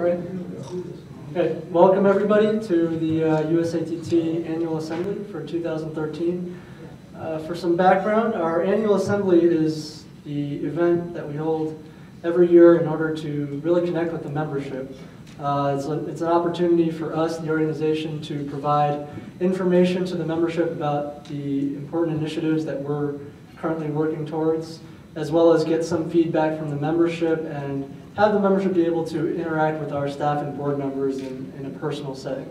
right. Okay. Welcome everybody to the USATT Annual Assembly for 2013. For some background, our Annual Assembly is the event that we hold every year in order to really connect with the membership. It's an opportunity for us, the organization, to provide information to the membership about the important initiatives that we're currently working towards, as well as get some feedback from the membership and have the membership be able to interact with our staff and board members in a personal setting.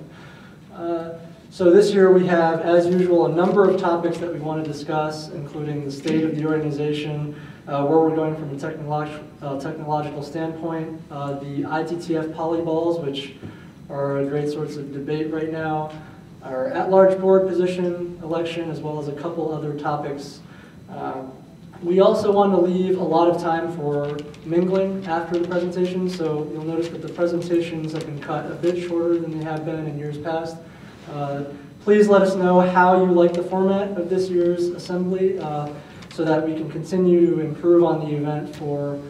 So this year we have, as usual, a number of topics that we want to discuss, including the state of the organization, where we're going from a technological standpoint, the ITTF polyballs, which are a great source of debate right now, our at-large board position election, as well as a couple other topics. We also want to leave a lot of time for mingling after the presentation, so you'll notice that the presentations have been cut a bit shorter than they have been in years past. Please let us know how you like the format of this year's assembly so that we can continue to improve on the event for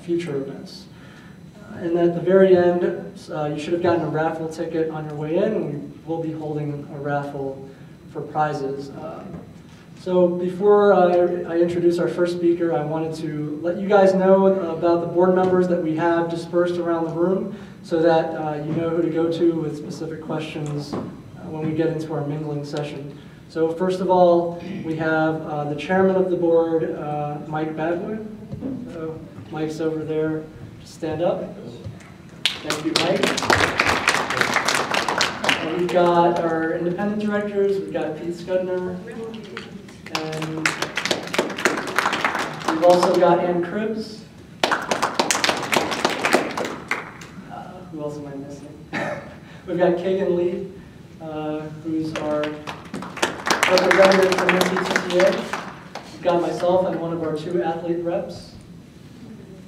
future events. And at the very end, you should have gotten a raffle ticket on your way in, and we will be holding a raffle for prizes. So before I introduce our first speaker, I wanted to let you guys know about the board members that we have dispersed around the room so that you know who to go to with specific questions when we get into our mingling session. So first of all, we have the chairman of the board, Mike Badwood. So Mike's over there. Just stand up. Thank you, Mike. And we've got our independent directors. We've got Pete Scudner. And we've also got Ann Cribbs. Who else am I missing? We've got Kagan Lee, who's our representative from NCTCA. We've got myself and one of our 2 athlete reps.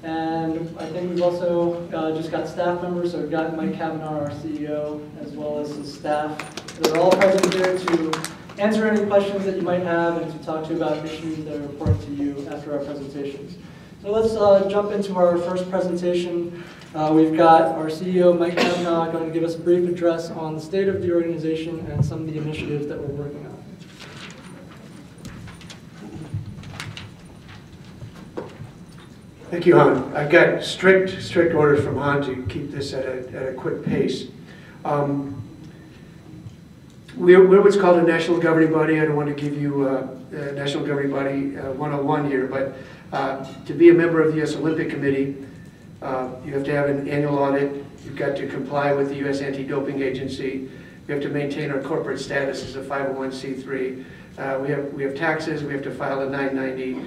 And I think we've also just got staff members, so we've got Mike Kavanaugh, our CEO, as well as his staff. They're all present here to answer any questions that you might have and to talk to you about issues that are important to you after our presentations. So let's jump into our first presentation. We've got our CEO, Mike Kavanaugh, going to give us a brief address on the state of the organization and some of the initiatives that we're working on. Thank you, Han. I've got strict orders from Han to keep this at a quick pace. We're what's called a national governing body. I don't want to give you a national governing body 101 here, but to be a member of the U.S. Olympic Committee, you have to have an annual audit. You've got to comply with the U.S. Anti-Doping Agency. We have to maintain our corporate status as a 501c3. We have taxes. We have to file a 990.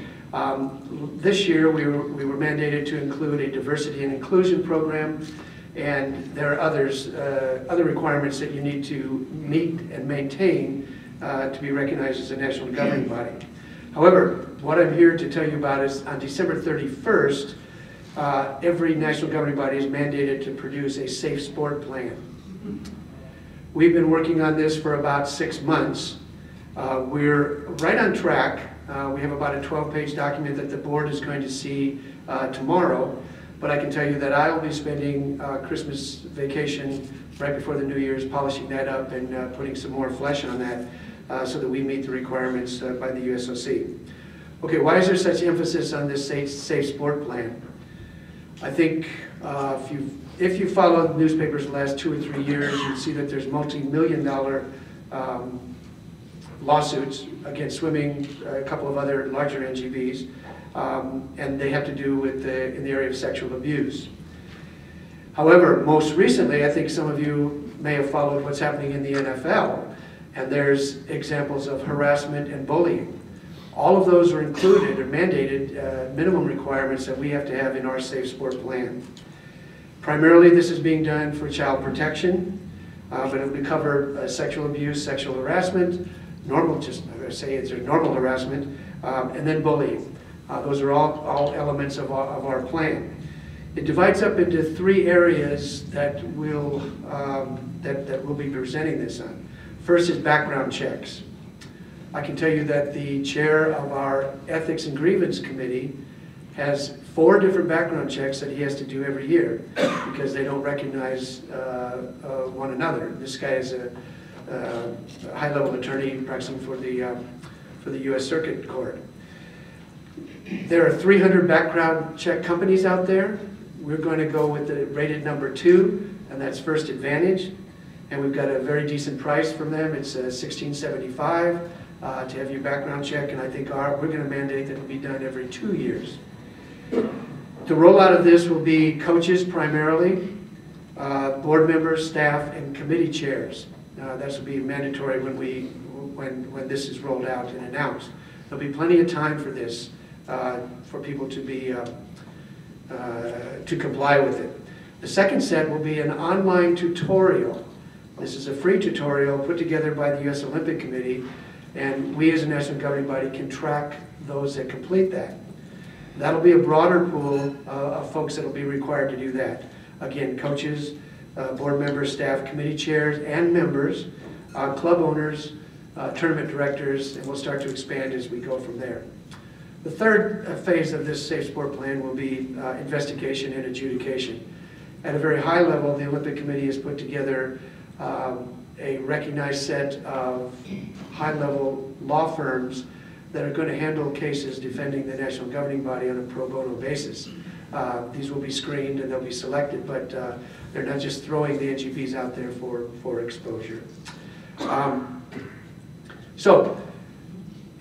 This year, we were mandated to include a diversity and inclusion program. And there are other requirements that you need to meet and maintain to be recognized as a national governing body. However, what I'm here to tell you about is on December 31st, every national governing body is mandated to produce a safe sport plan. We've been working on this for about 6 months. We're right on track. We have about a 12-page document that the board is going to see tomorrow. But I can tell you that I will be spending Christmas vacation right before the New Year's, polishing that up and putting some more flesh on that so that we meet the requirements by the USOC. Okay, why is there such emphasis on this safe sport plan? I think if you follow the newspapers the last 2 or 3 years, you'd see that there's multi-million-dollar lawsuits against swimming, a couple of other larger NGBs. And they have to do with in the area of sexual abuse. However, most recently, I think some of you may have followed what's happening in the NFL, and there's examples of harassment and bullying. All of those are included or mandated minimum requirements that we have to have in our safe sport plan. Primarily, this is being done for child protection, but it will cover sexual abuse, sexual harassment, normal harassment, and then bullying. Those are all elements of our plan. It divides up into 3 areas that we'll be presenting this on. First is background checks. I can tell you that the chair of our Ethics and Grievance Committee has 4 different background checks that he has to do every year because they don't recognize one another. This guy is a high-level attorney practicing for the U.S. Circuit Court. There are 300 background check companies out there. We're going to go with the rated number 2, and that's First Advantage. And we've got a very decent price from them. It's $16.75 to have your background check, and I think we're going to mandate that it be done every 2 years. The rollout of this will be coaches primarily, board members, staff, and committee chairs. That will be mandatory when this is rolled out and announced. There'll be plenty of time for this, for people to be to comply with it. The second set will be an online tutorial. This is a free tutorial put together by the U.S. Olympic Committee, and we as a national governing body can track those that complete that. That'll be a broader pool of folks that will be required to do that. Again, coaches, board members, staff, committee chairs, and members, club owners, tournament directors, and we'll start to expand as we go from there. The third phase of this Safe Sport Plan will be investigation and adjudication. At a very high level, the Olympic Committee has put together a recognized set of high-level law firms that are going to handle cases defending the national governing body on a pro bono basis. These will be screened and they'll be selected, but they're not just throwing the NGBs out there for exposure. So,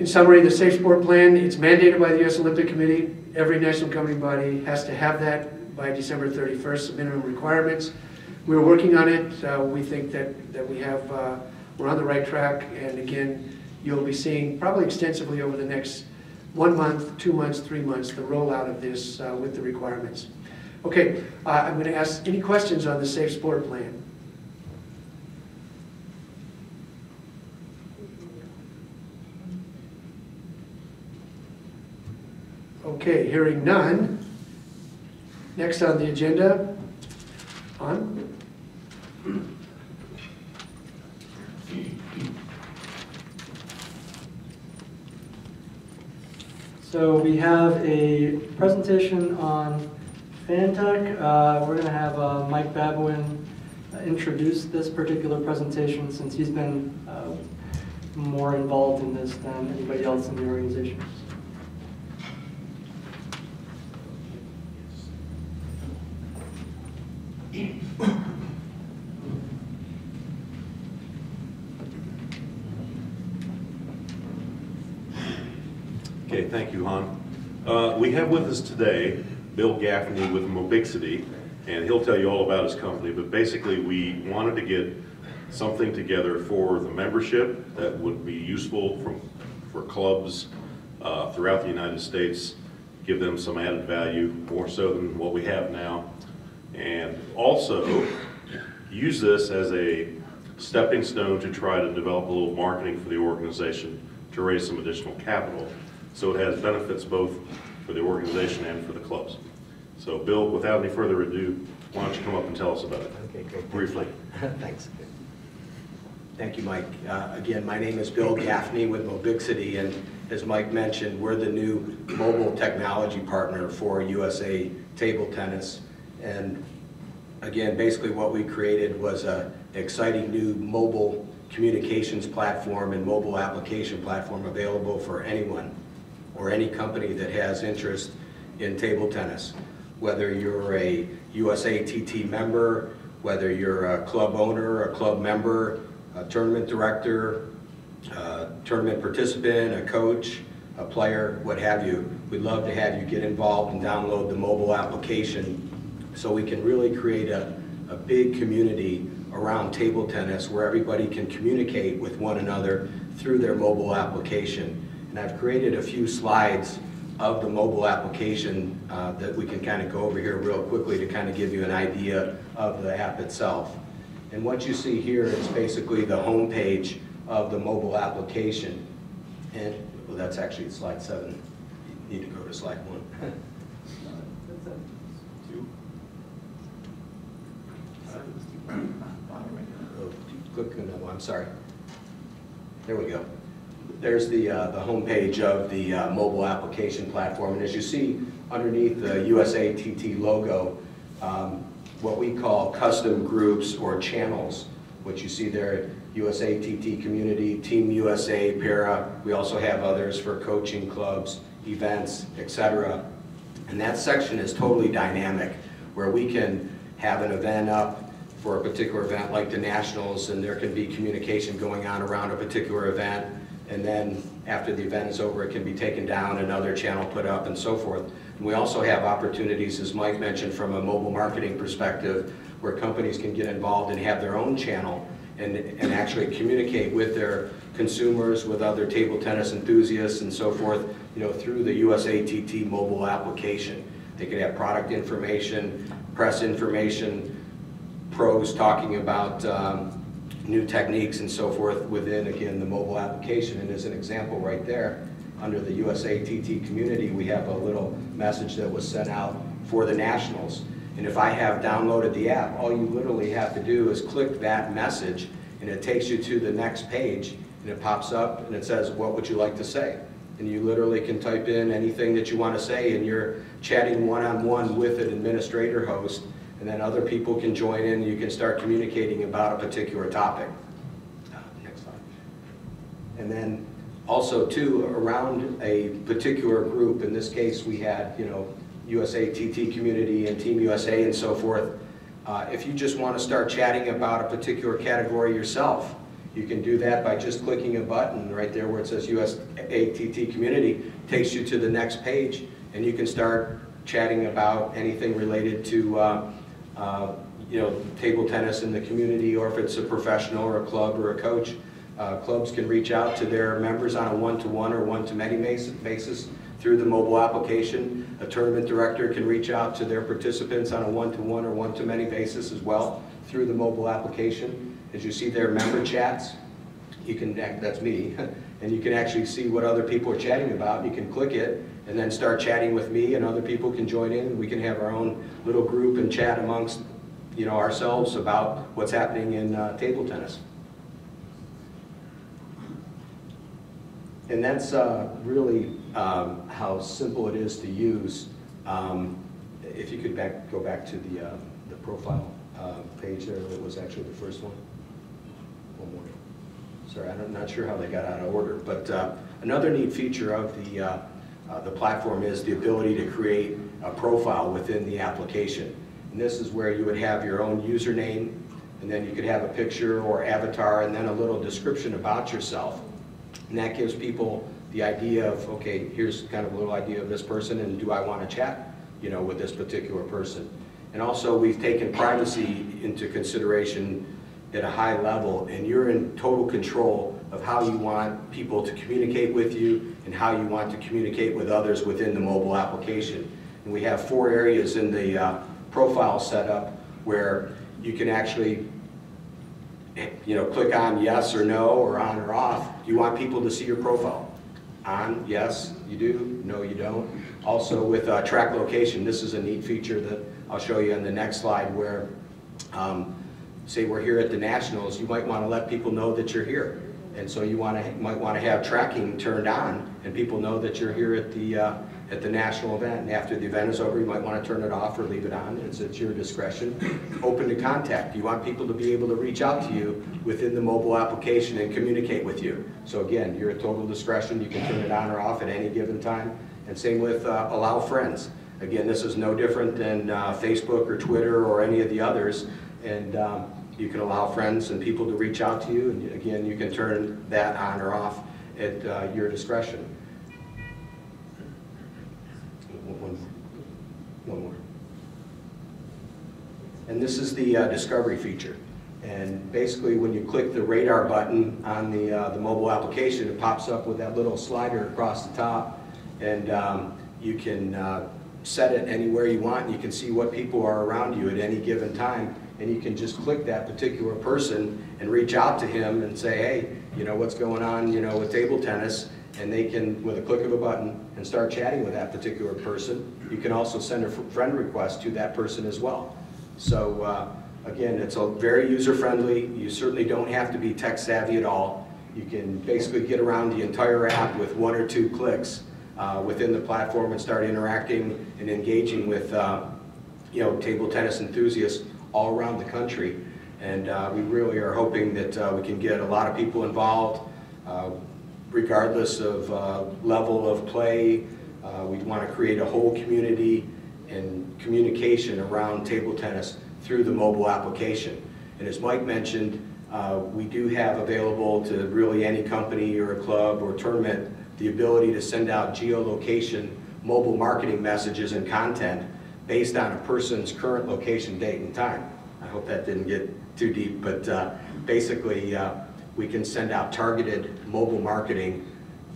in summary, the Safe Sport Plan, it's mandated by the U.S. Olympic Committee. Every national governing body has to have that by December 31st, the minimum requirements. We're working on it. We think that we're on the right track, and again, you'll be seeing probably extensively over the next 1 month, 2 months, 3 months, the rollout of this with the requirements. Okay, I'm going to ask any questions on the Safe Sport Plan. Okay, hearing none. Next on the agenda, So we have a presentation on FanTech. We're going to have Mike Babwin introduce this particular presentation since he's been more involved in this than anybody else in the organization. Okay, thank you, Han. We have with us today Bill Gaffney with Mobixity, and he'll tell you all about his company, but basically we wanted to get something together for the membership that would be useful for clubs throughout the United States, give them some added value, more so than what we have now, and also use this as a stepping stone to try to develop a little marketing for the organization to raise some additional capital. So it has benefits both for the organization and for the clubs. So Bill, without any further ado, why don't you come up and tell us about it? Okay, great. Briefly. Thanks. Thank you, Mike. Again, my name is Bill Gaffney with Mobixity, and as Mike mentioned, we're the new mobile technology partner for USA Table Tennis. And again, basically what we created was an exciting new mobile communications platform and mobile application platform available for anyone or any company that has interest in table tennis. Whether you're a USATT member, whether you're a club owner, a club member, a tournament director, a tournament participant, a coach, a player, what have you, we'd love to have you get involved and download the mobile application so we can really create a big community around table tennis where everybody can communicate with one another through their mobile application. And I've created a few slides of the mobile application that we can kind of go over here real quickly to kind of give you an idea of the app itself. And what you see here is basically the home page of the mobile application. And well, that's actually slide 7. You need to go to slide 1. Click, no, I'm sorry. There we go. There's the home page of the mobile application platform. And as you see underneath the USATT logo, what we call custom groups or channels, which you see there, USATT Community, Team USA, Para. We also have others for coaching clubs, events, etc. And that section is totally dynamic, where we can have an event up for a particular event like the Nationals, and there can be communication going on around a particular event, and then after the event is over, it can be taken down, another channel put up, and so forth. And we also have opportunities, as Mike mentioned, from a mobile marketing perspective, where companies can get involved and have their own channel and actually communicate with their consumers, with other table tennis enthusiasts and so forth, through the USATT mobile application. They could have product information, press information, pros talking about new techniques and so forth within, again, the mobile application. And as an example right there, under the USATT community, we have a little message that was sent out for the Nationals. And if I have downloaded the app, all you literally have to do is click that message, and it takes you to the next page, and it pops up, and it says, what would you like to say? And you literally can type in anything that you want to say, and you're chatting one-on-one with an administrator host, and then other people can join in, and you can start communicating about a particular topic. Next slide. And then also, too, around a particular group, in this case we had, USATT Community and Team USA and so forth. If you just want to start chatting about a particular category yourself, you can do that by just clicking a button right there where it says USATT Community. Takes you to the next page, and you can start chatting about anything related to table tennis in the community, or if it's a professional or a club or a coach. Clubs can reach out to their members on a one-to-one or one-to-many basis through the mobile application. A tournament director can reach out to their participants on a one-to-one or one-to-many basis as well through the mobile application. As you see there, member chats, you can, that's me, and you can actually see what other people are chatting about. You can click it and then start chatting with me, and other people can join in, and we can have our own little group and chat amongst ourselves about what's happening in table tennis. And that's really how simple it is to use. If you could go back to the profile page there, that was actually the first one. One more. Sorry, I'm not sure how they got out of order. But another neat feature of the platform is the ability to create a profile within the application. And this is where you would have your own username, and then you could have a picture or avatar, and then a little description about yourself. And that gives people the idea of, okay, here's kind of a little idea of this person, and do I want to chat, with this particular person? And also, we've taken privacy into consideration at a high level, and you're in total control of how you want people to communicate with you and how you want to communicate with others within the mobile application. And we have 4 areas in the profile setup where you can actually click on yes or no, or on or off. Do you want people to see your profile? On, yes, you do. No, you don't. Also with track location, this is a neat feature that I'll show you on the next slide, where say we're here at the Nationals, you might want to let people know that you're here. And so you might want to have tracking turned on, and people know that you're here at the national event. And after the event is over, you might want to turn it off or leave it on. It's at your discretion. Open to contact. You want people to be able to reach out to you within the mobile application and communicate with you. So again, you're at total discretion. You can turn it on or off at any given time. And same with allow friends. Again, this is no different than Facebook or Twitter or any of the others. And you can allow friends and people to reach out to you. And again, you can turn that on or off at your discretion. One more. And this is the discovery feature. And basically, when you click the radar button on the mobile application, it pops up with that little slider across the top, and you can set it anywhere you want. And you can see what people are around you at any given time, and you can just click that particular person and reach out to him and say, hey, what's going on, with table tennis. And they can, with a click of a button, and start chatting with that particular person. You can also send a friend request to that person as well. So again, it's very user-friendly. You certainly don't have to be tech savvy at all. You can basically get around the entire app with 1 or 2 clicks. within the platform and start interacting and engaging with table tennis enthusiasts all around the country. And we really are hoping that we can get a lot of people involved, regardless of level of play. We want to create a whole community and communication around table tennis through the mobile application. And as Mike mentioned, we do have available to really any company or a club or tournament the ability to send out geolocation mobile marketing messages and content based on a person's current location, date, and time. I hope that didn't get too deep, but basically we can send out targeted mobile marketing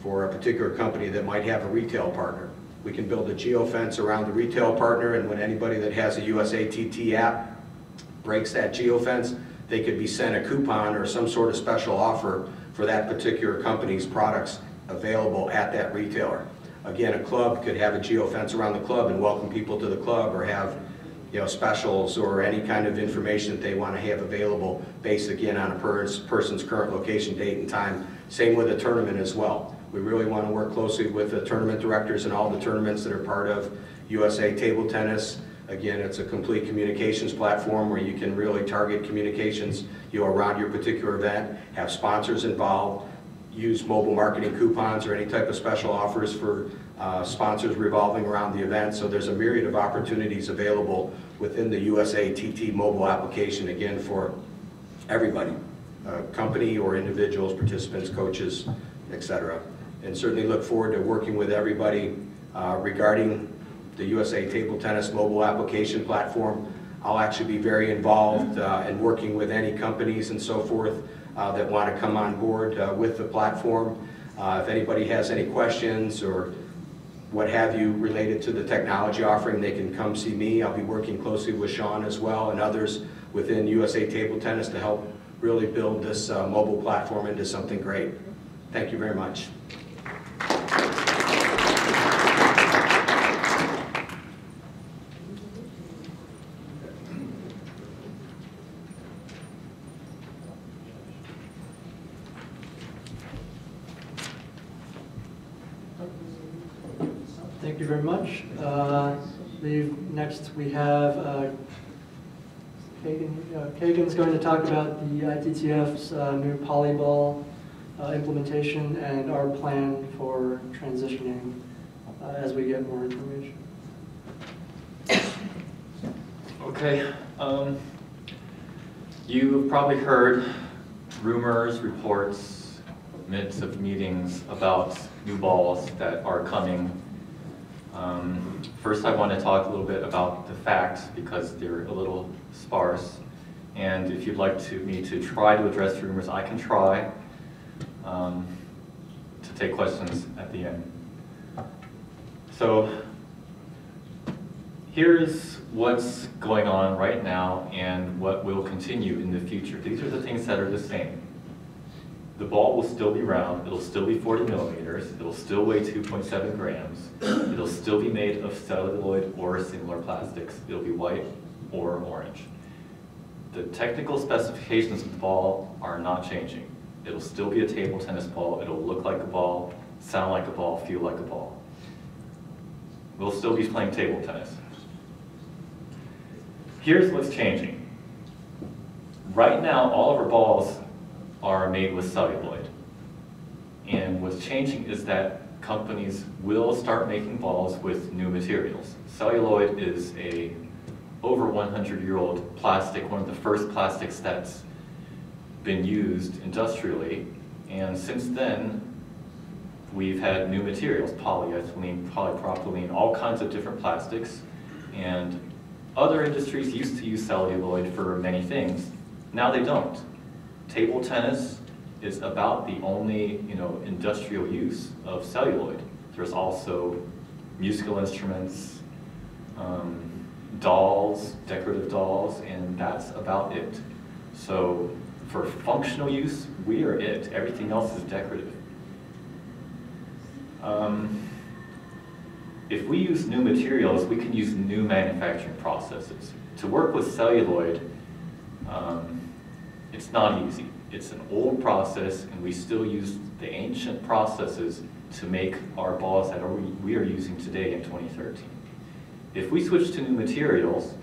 for a particular company that might have a retail partner. We can build a geofence around the retail partner, and when anybody that has a USATT app breaks that geofence, they could be sent a coupon or some sort of special offer for that particular company's products available at that retailer. Again, a club could have a geofence around the club and welcome people to the club, or have specials or any kind of information that they want to have available based again on a person's current location, date, and time. Same with a tournament as well. We really want to work closely with the tournament directors and all the tournaments that are part of USA Table Tennis. Again, it's a complete communications platform where you can really target communications around your particular event, have sponsors involved, use mobile marketing coupons or any type of special offers for sponsors revolving around the event. So there's a myriad of opportunities available within the USATT mobile application, again, for everybody, company or individuals, participants, coaches, etc. And certainly look forward to working with everybody regarding the USA Table Tennis mobile application platform. I'll actually be very involved in working with any companies and so forth that want to come on board with the platform. If anybody has any questions or what have you related to the technology offering, they can come see me. I'll be working closely with Sean as well and others within USA Table Tennis to help really build this mobile platform into something great. Thank you very much. Thank you very much. Next we have Kagan. Kagan's going to talk about the ITTF's new polyball implementation and our plan for transitioning as we get more information. Okay. You've probably heard rumors, reports, minutes of meetings about new balls that are coming. First, I want to talk a little bit about the facts because they're a little sparse. And if you'd like me to try to address rumors, I can try to take questions at the end. So here's what's going on right now and what will continue in the future. These are the things that are the same. The ball will still be round, it'll still be 40 millimeters, it'll still weigh 2.7 grams, it'll still be made of celluloid or similar plastics, it'll be white or orange. The technical specifications of the ball are not changing. It'll still be a table tennis ball, it'll look like a ball, sound like a ball, feel like a ball. We'll still be playing table tennis. Here's what's changing. Right now, all of our balls are made with celluloid. And what's changing is that companies will start making balls with new materials. Celluloid is a over 100-year-old plastic, one of the first plastics that's been used industrially. And since then, we've had new materials, polyethylene, polypropylene, all kinds of different plastics. And other industries used to use celluloid for many things. Now they don't. Table tennis is about the only, industrial use of celluloid. There's also musical instruments, dolls, decorative dolls, and that's about it. So for functional use, we are it. Everything else is decorative. If we use new materials, we can use new manufacturing processes. To work with celluloid, it's not easy. It's an old process, and we still use the ancient processes to make our balls that we are using today in 2013. If we switch to new materials,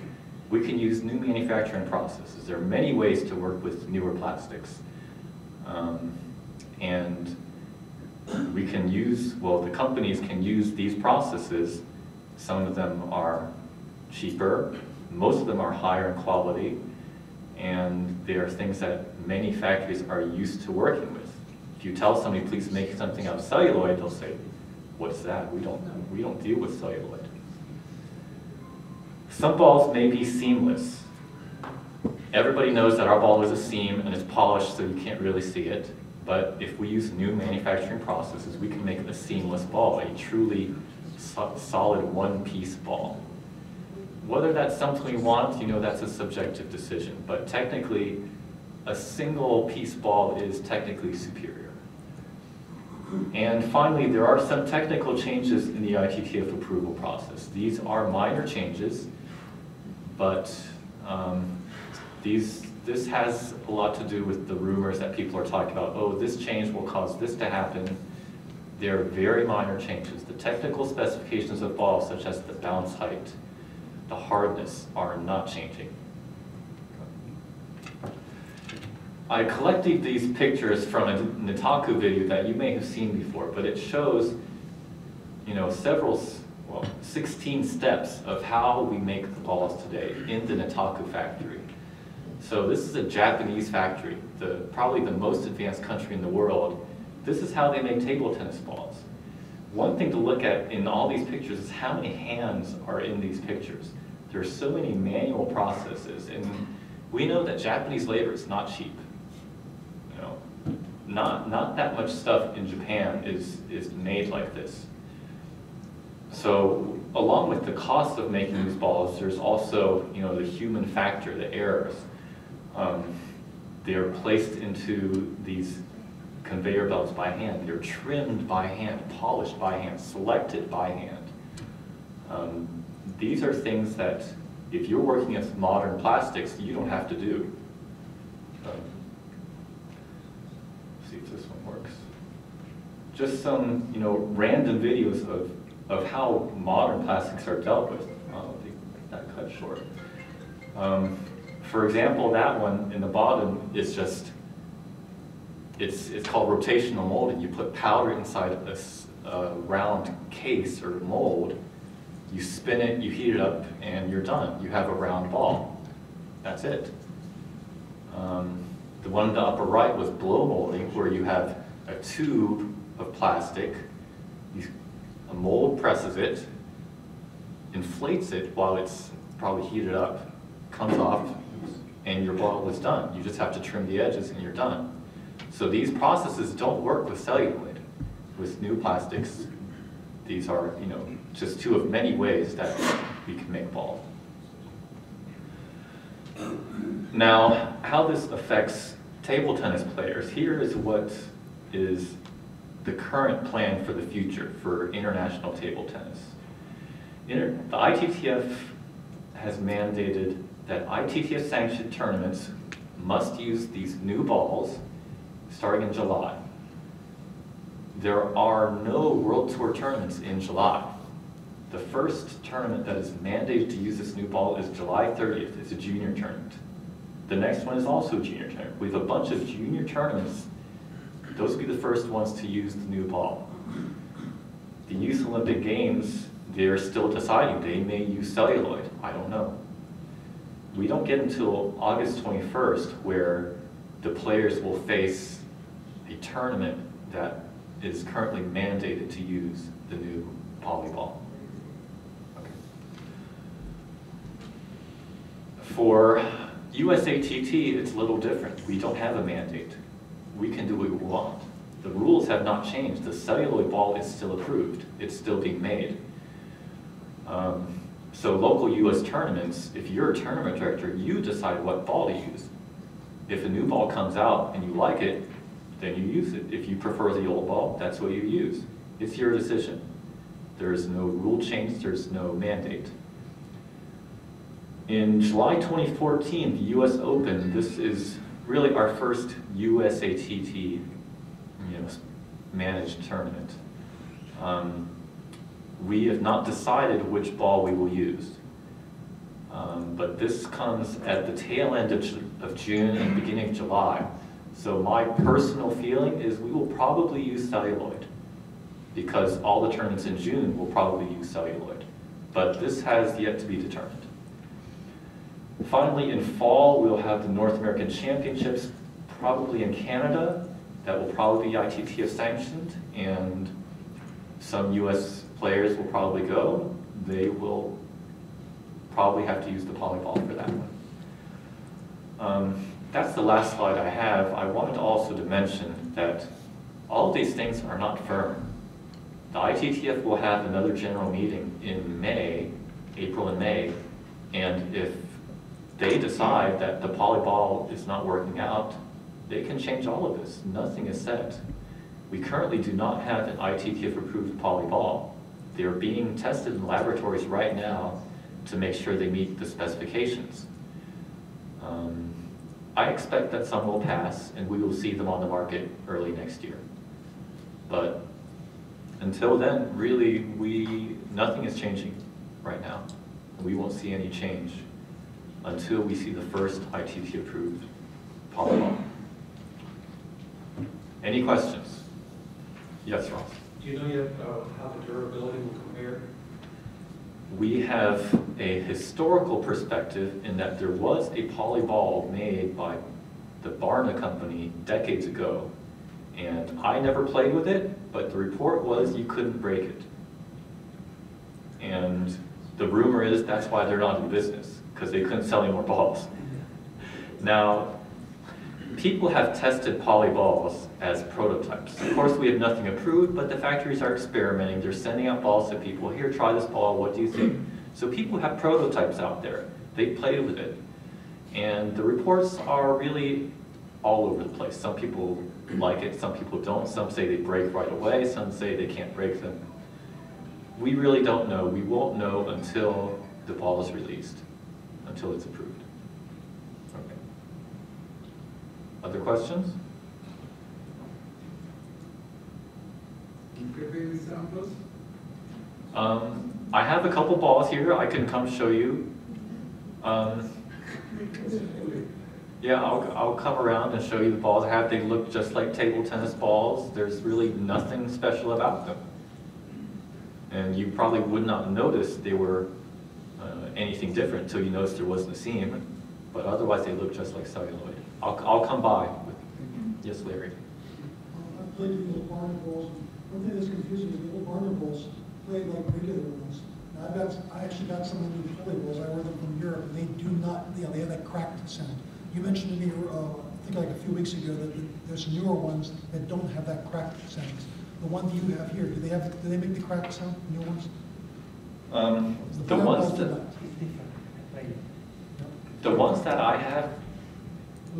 we can use new manufacturing processes. There are many ways to work with newer plastics. And we can use, well, the companies can use these processes. Some of them are cheaper, most of them are higher in quality, and they are things that many factories are used to working with. If you tell somebody, please make something out of celluloid, they'll say, what's that? We don't deal with celluloid. Some balls may be seamless. Everybody knows that our ball is a seam and it's polished so you can't really see it. But if we use new manufacturing processes, we can make a seamless ball, a truly solid one-piece ball. Whether that's something we want, that's a subjective decision. But technically, a single piece ball is technically superior. And finally, there are some technical changes in the ITTF approval process. These are minor changes, but this has a lot to do with the rumors that people are talking about. Oh, this change will cause this to happen. They're very minor changes. The technical specifications of balls, such as the bounce height, the hardness, are not changing. I collected these pictures from a Nitaku video that you may have seen before, but it shows, 16 steps of how we make the balls today in the Nitaku factory. So this is a Japanese factory, probably the most advanced country in the world. This is how they make table tennis balls. One thing to look at in all these pictures is how many hands are in these pictures. There are so many manual processes, and we know that Japanese labor is not cheap. Not that much stuff in Japan is made like this. So along with the cost of making these balls, there's also the human factor, the errors. They're placed into these conveyor belts by hand. They're trimmed by hand, polished by hand, selected by hand. These are things that if you're working with modern plastics, you don't have to do. See if this one works. Just some random videos of how modern plastics are dealt with. That cut short. For example, that one in the bottom is just, it's called rotational molding. You put powder inside a round case or mold, you spin it, you heat it up, and you're done. You have a round ball. That's it. The one in the upper right was blow molding, where you have a tube of plastic, a mold presses it, inflates it while it's probably heated up, comes off, and your ball is done. You just have to trim the edges and you're done. So these processes don't work with celluloid. With new plastics, these are just two of many ways that we can make balls. Now, how this affects table tennis players, here is what is the current plan for the future for international table tennis. The ITTF has mandated that ITTF sanctioned tournaments must use these new balls starting in July. There are no World Tour tournaments in July. The first tournament that is mandated to use this new ball is July 30th. It's a junior tournament. The next one is also a junior tournament. We have a bunch of junior tournaments. Those will be the first ones to use the new ball. The Youth Olympic Games, they're still deciding. They may use celluloid. I don't know. We don't get until August 21st where the players will face a tournament that is currently mandated to use the new polyball. Okay. For USATT, it's a little different. We don't have a mandate. We can do what we want. The rules have not changed. The celluloid ball is still approved. It's still being made. So local US tournaments, if you're a tournament director, you decide what ball to use. If a new ball comes out and you like it, then you use it. If you prefer the old ball, that's what you use. It's your decision. There is no rule change, there's no mandate. In July 2014, the US Open, this is really our first USATT managed tournament. We have not decided which ball we will use. But this comes at the tail end of June and beginning of July. So my personal feeling is we will probably use celluloid, because all the tournaments in June will probably use celluloid. But this has yet to be determined. Finally, in fall, we'll have the North American Championships, probably in Canada. That will probably be ITTF sanctioned, and some US players will probably go. They will probably have to use the polyball for that one. That's the last slide I have. I wanted also to mention that all of these things are not firm. The ITTF will have another general meeting in May, April and May, and if they decide that the polyball is not working out, they can change all of this. Nothing is set. We currently do not have an ITTF-approved polyball. They are being tested in laboratories right now to make sure they meet the specifications. I expect that some will pass, and we will see them on the market early next year. But until then, really, nothing is changing right now. We won't see any change until we see the first ITT-approved polyball. Any questions? Yes, Ross? Do you know yet how the durability will compare? We have a historical perspective in that there was a polyball made by the Barna company decades ago. And I never played with it, but the report was you couldn't break it. And the rumor is that's why they're not in business, because they couldn't sell any more balls. Now, people have tested polyballs as prototypes. Of course, we have nothing approved, but the factories are experimenting. They're sending out balls to people. Here, try this ball. What do you think? So people have prototypes out there. They play with it. And the reports are really all over the place. Some people like it, some people don't. Some say they break right away. Some say they can't break them. We really don't know. We won't know until the ball is released, until it's approved. Okay. Other questions? Can you prepare any samples? I have a couple balls here. I can come show you. Yeah, I'll come around and show you the balls I have. They look just like table tennis balls. There's really nothing special about them. And you probably would not notice they were anything different until you noticed there wasn't a seam. But otherwise, they look just like celluloid. I'll come by. Yes, Larry. I've played with little Barna balls. One thing that's confusing is the little Barna balls play like regular ones. Now, I actually got some of the new poly balls. I ordered them from Europe, and they do not, they have that cracked sound. You mentioned to me, I think like a few weeks ago, that there's newer ones that don't have that cracked sound. The one you have here, do they make the cracked sound, new ones? The ones that I have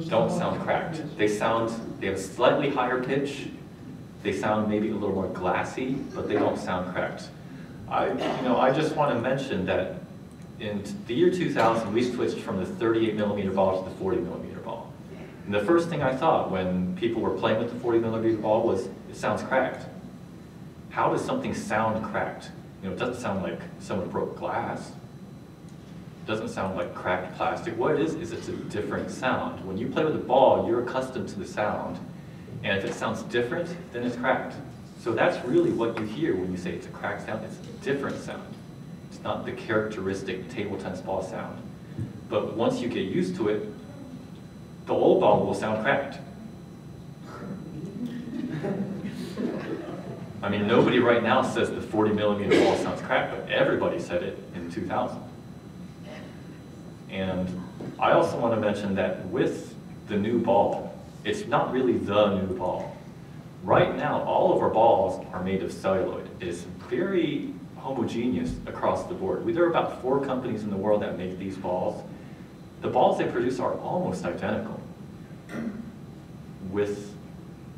don't sound cracked. They have a slightly higher pitch. They sound maybe a little more glassy, but they don't sound cracked. I just want to mention that in the year 2000, we switched from the 38 millimeter ball to the 40 millimeter ball. And the first thing I thought when people were playing with the 40 millimeter ball was, it sounds cracked. How does something sound cracked? It doesn't sound like someone broke glass. It doesn't sound like cracked plastic. What it is it's a different sound. When you play with a ball, you're accustomed to the sound. And if it sounds different, then it's cracked. So that's really what you hear when you say it's a cracked sound. It's a different sound. It's not the characteristic table tennis ball sound. But once you get used to it, the old ball will sound cracked. I mean, nobody right now says the 40 millimeter ball sounds cracked, but everybody said it in 2000. And I also want to mention that with the new ball, it's not really the new ball. Right now, all of our balls are made of celluloid. It is very homogeneous across the board. There are about 4 companies in the world that make these balls. The balls they produce are almost identical. With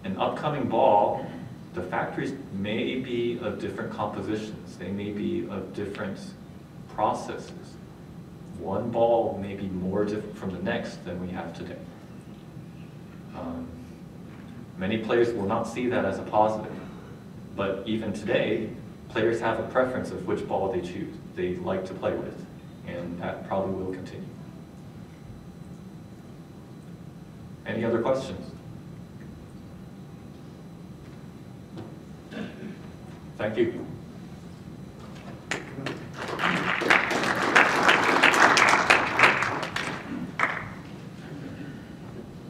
an upcoming ball, the factories may be of different compositions. They may be of different processes. One ball may be more different from the next than we have today. Many players will not see that as a positive, But even today, players have a preference of which ball they choose, they like to play with, and that probably will continue. Any other questions? Thank you.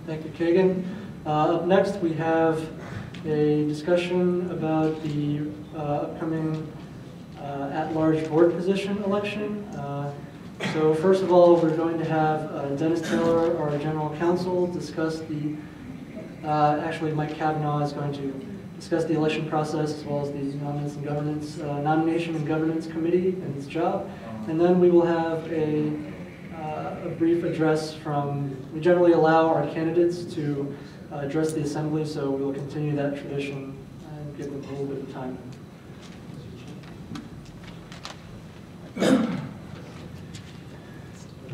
Thank you, Kagan. Up next, we have a discussion about the upcoming at-large board position election. So first of all, we're going to have Dennis Taylor, our general counsel, discuss the, actually Mike Kavanaugh is going to discuss the election process as well as the nomination and governance committee and its job. And then we will have a brief address from, we generally allow our candidates to address the assembly, so we will continue that tradition and give them a little bit of time.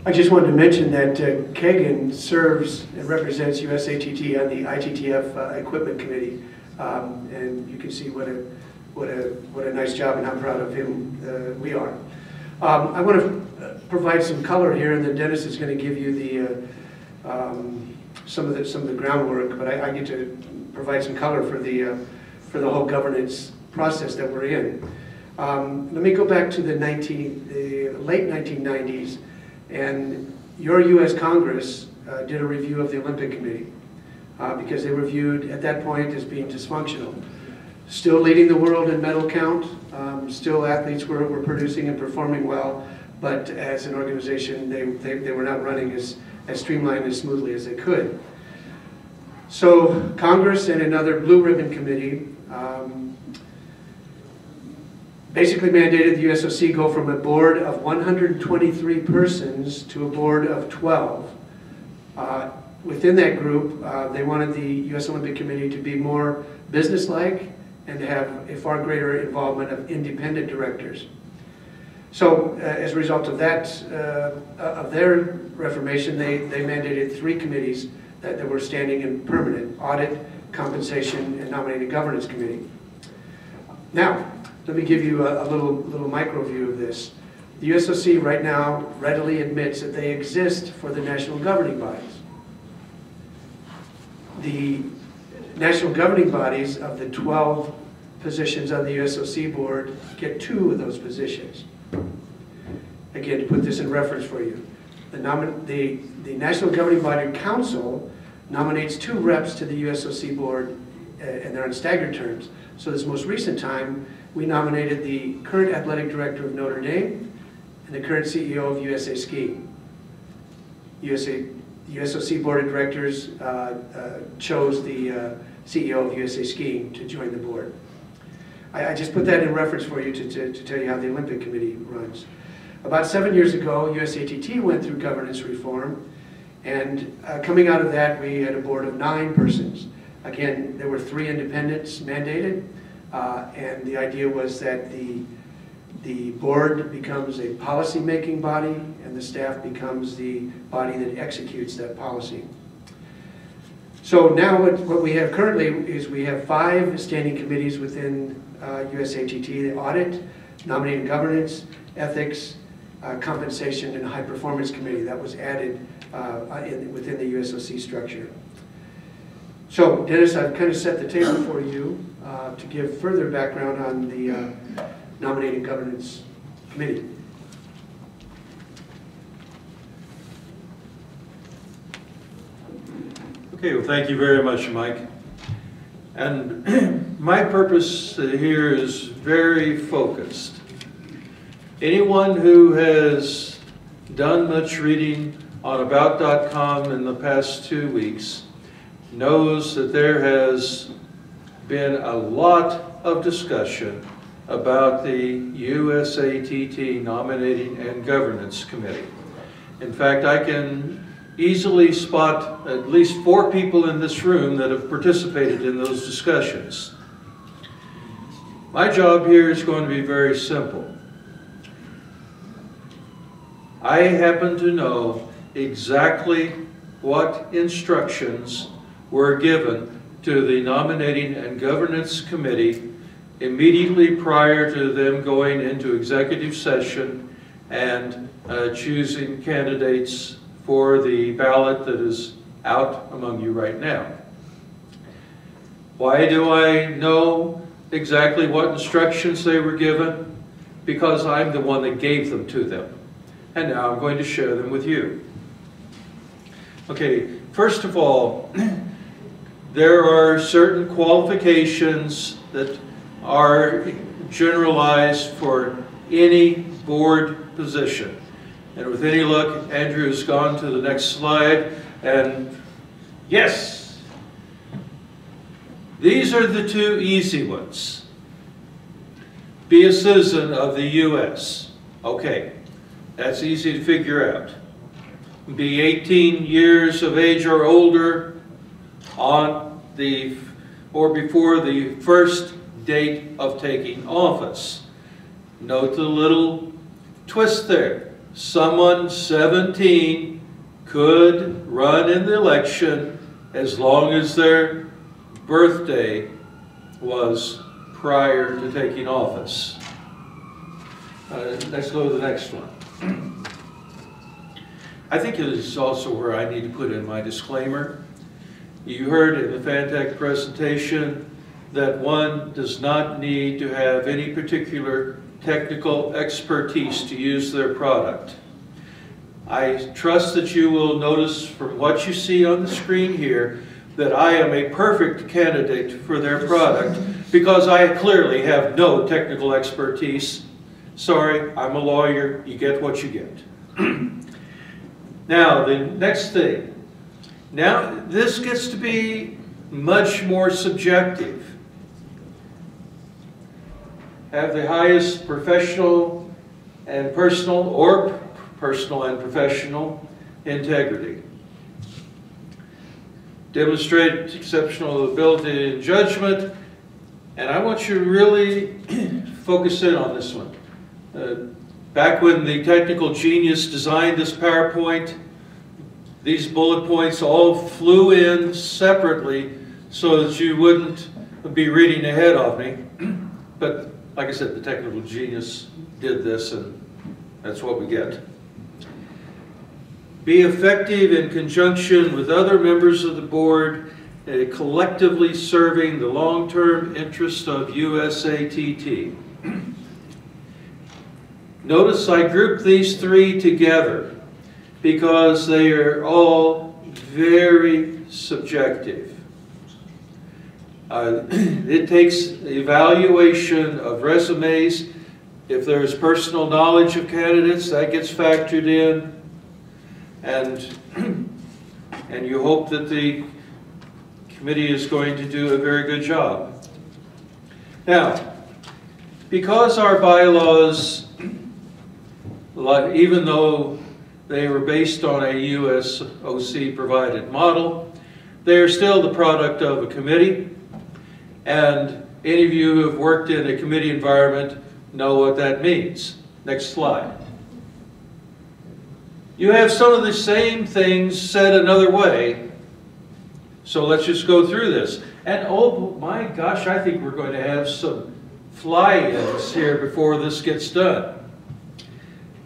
I just wanted to mention that Kagan serves and represents USATT on the ITTF Equipment Committee, and you can see what a nice job and how proud of him we are. I want to provide some color here, and then Dennis is going to give you the some of the groundwork. But I get to provide some color for the whole governance process that we're in. Let me go back to the late 1990s, and your U.S. Congress did a review of the Olympic Committee because they were viewed at that point as being dysfunctional. Still leading the world in medal count, still athletes were producing and performing well, but as an organization, they were not running as streamlined and smoothly as they could. So Congress and another blue ribbon committee basically mandated the USOC go from a board of 123 persons to a board of 12. Within that group, they wanted the U.S. Olympic Committee to be more businesslike and to have a far greater involvement of independent directors. So as a result of that, of their reformation, they mandated 3 committees that were standing and permanent: audit, compensation, and nominating governance committee. Now, let me give you a little micro view of this. The USOC right now readily admits that they exist for the national governing bodies. The national governing bodies of the 12 positions on the USOC board get 2 of those positions. Again, to put this in reference for you, the National Governing Body Council nominates 2 reps to the USOC board, and they're on staggered terms. So this most recent time, we nominated the current athletic director of Notre Dame and the current CEO of USA Ski. The USOC board of directors chose the CEO of USA Skiing to join the board. I just put that in reference for you to tell you how the Olympic Committee runs. About 7 years ago, USATT went through governance reform, and coming out of that, we had a board of 9 persons. Again, there were 3 independents mandated, and the idea was that the board becomes a policy-making body, and the staff becomes the body that executes that policy. So now what we have currently is we have 5 standing committees within USATT: the audit, nominating governance, ethics, compensation, and high performance committee. That was added within the USOC structure. So Dennis, I've kind of set the table for you to give further background on the nominating governance committee. Okay, well, thank you very much, Mike. And my purpose here is very focused. Anyone who has done much reading on About.com in the past 2 weeks knows that there has been a lot of discussion about the USATT Nominating and Governance Committee. In fact, I can easily spot at least 4 people in this room that have participated in those discussions. My job here is going to be very simple. I happen to know exactly what instructions were given to the Nominating and Governance Committee immediately prior to them going into executive session and choosing candidates for the ballot that is out among you right now. Why do I know exactly what instructions they were given? Because I'm the one that gave them to them. And now I'm going to share them with you. Okay, first of all, there are certain qualifications that are generalized for any board position. And with any luck, Andrew has gone to the next slide, and yes, these are the two easy ones. Be a citizen of the U.S. Okay, that's easy to figure out. Be 18 years of age or older on the or before the first date of taking office. Note the little twist there. Someone 17 could run in the election as long as their birthday was prior to taking office. Let's go to the next one. I think it is also where I need to put in my disclaimer. You heard in the Fantech presentation that one does not need to have any particular technical expertise to use their product. I trust that you will notice from what you see on the screen here that I am a perfect candidate for their product because I clearly have no technical expertise. Sorry, I'm a lawyer. You get what you get. Now, the next thing. Now, this gets to be much more subjective. Have the highest professional and personal, or personal and professional, integrity. Demonstrate exceptional ability and judgment. And I want you to really focus in on this one. Back when the technical genius designed this PowerPoint, these bullet points all flew in separately so that you wouldn't be reading ahead of me. But like I said, the technical genius did this, and that's what we get. Be effective in conjunction with other members of the board, collectively serving the long-term interest of USATT. Notice I grouped these three together because they are all very subjective. It takes evaluation of resumes. If there's personal knowledge of candidates, that gets factored in. And you hope that the committee is going to do a very good job. Now, because our bylaws, even though they were based on a USOC provided model, they are still the product of a committee. And any of you who have worked in a committee environment know what that means. Next slide. You have some of the same things said another way. So let's just go through this. And oh my gosh, I think we're going to have some fly-ins here before this gets done.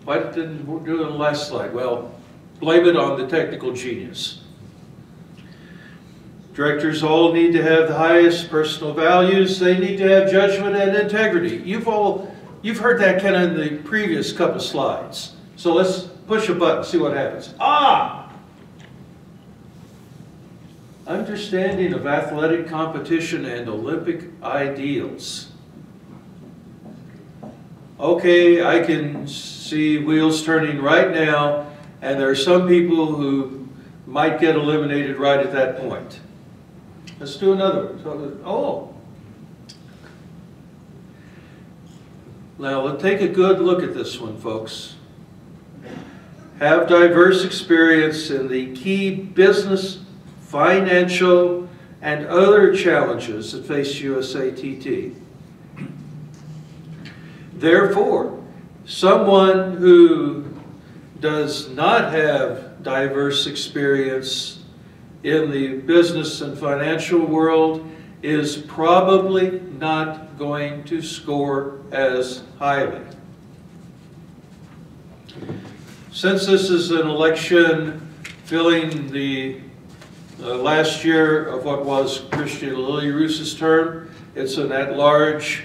Why didn't we do it on the last slide? Well, blame it on the technical genius. Directors all need to have the highest personal values. They need to have judgment and integrity. You've heard that kind of in the previous couple slides. So let's push a button, see what happens. Ah! Understanding of athletic competition and Olympic ideals. Okay, I can see wheels turning right now, and there are some people who might get eliminated right at that point. Let's do another one. Oh. Now, let's take a good look at this one, folks. Have diverse experience in the key business, financial, and other challenges that face USATT. Therefore, someone who does not have diverse experience in the business and financial world is probably not going to score as highly. Since this is an election filling the last year of what was Christian Lily Roos's term, it's an at-large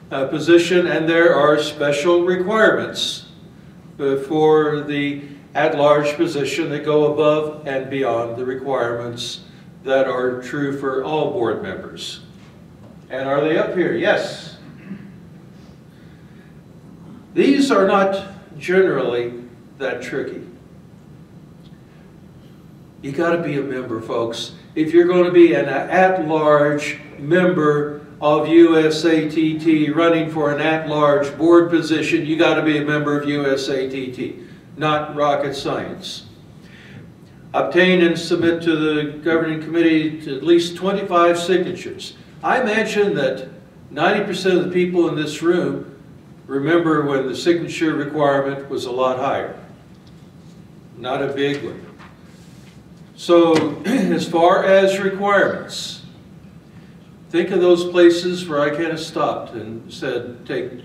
position, and there are special requirements for the at-large position that go above and beyond the requirements that are true for all board members. And are they up here? Yes. These are not generally that tricky. You got to be a member, folks. If you're going to be an at-large member of USATT running for an at-large board position, you got to be a member of USATT, not rocket science. Obtain and submit to the governing committee to at least 25 signatures. I imagine that 90% of the people in this room remember when the signature requirement was a lot higher. Not a big one. So, as far as requirements, think of those places where I kind of stopped and said, take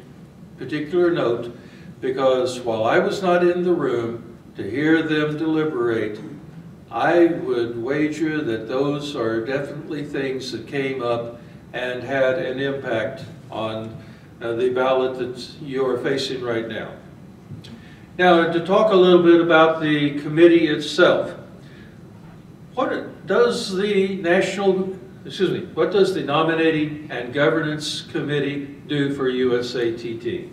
particular note, because while I was not in the room to hear them deliberate, I would wager that those are definitely things that came up and had an impact on the ballot that you are facing right now. Now, to talk a little bit about the committee itself, what does the Nominating and Governance Committee do for USATT?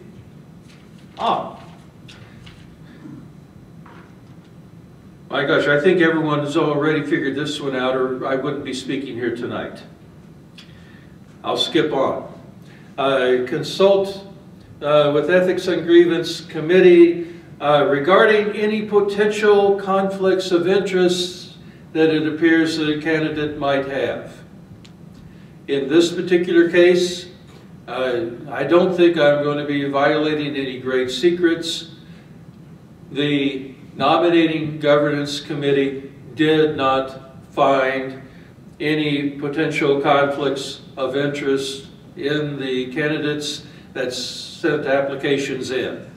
My gosh, I think everyone has already figured this one out, or I wouldn't be speaking here tonight. I'll skip on. Consult with Ethics and Grievance Committee regarding any potential conflicts of interest that it appears that a candidate might have. In this particular case, I don't think I'm going to be violating any great secrets. The Nominating Governance Committee did not find any potential conflicts of interest in the candidates that sent applications in.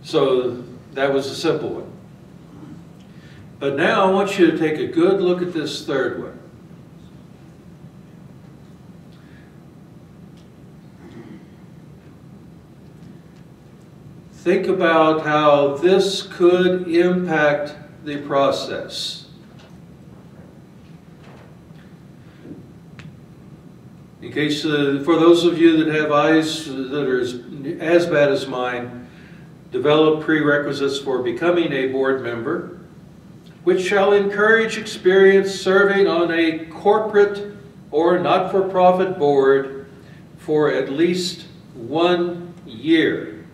So that was a simple one. But now I want you to take a good look at this third one. Think about how this could impact the process. In case, for those of you that have eyes that are as bad as mine, develop prerequisites for becoming a board member, which shall encourage experience serving on a corporate or not-for-profit board for at least 1 year.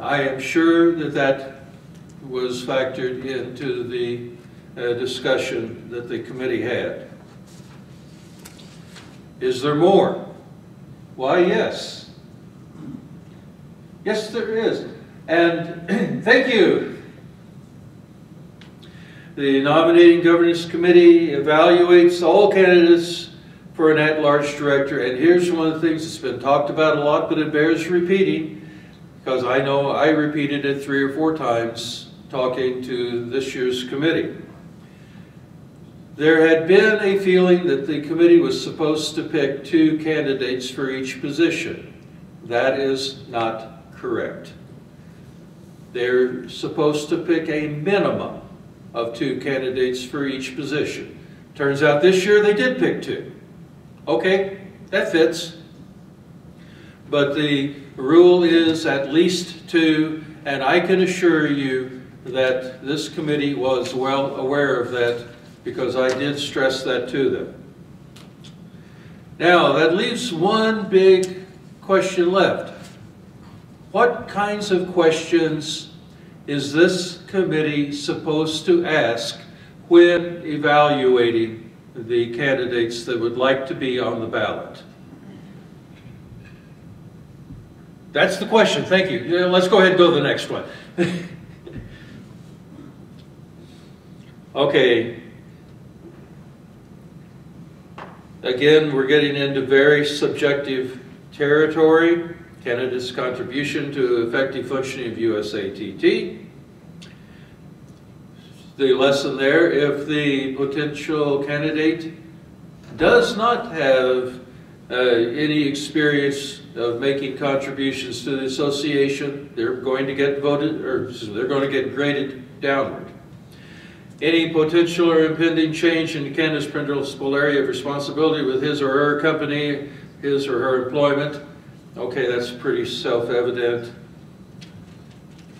I am sure that that was factored into the discussion that the committee had. Is there more? Why, yes. Yes, there is. And thank you. The Nominating Governance Committee evaluates all candidates for an at-large director. And here's one of the things that's been talked about a lot, but it bears repeating, because I know I repeated it 3 or 4 times talking to this year's committee. There had been a feeling that the committee was supposed to pick 2 candidates for each position. That is not correct. They're supposed to pick a minimum of 2 candidates for each position. Turns out this year they did pick 2. Okay, that fits. But the rule is at least 2, and I can assure you that this committee was well aware of that, because I did stress that to them. Now, that leaves one big question left. What kinds of questions is this committee supposed to ask when evaluating the candidates that would like to be on the ballot? That's the question. Thank you. Let's go ahead and go to the next one. Okay. Again, we're getting into very subjective territory. Canada's contribution to effective functioning of USATT. The lesson there, if the potential candidate does not have any experience of making contributions to the association, they're going to get voted, or they're going to get graded downward. Any potential or impending change in Canada's principal area of responsibility with his or her company, his or her employment, okay, that's pretty self-evident.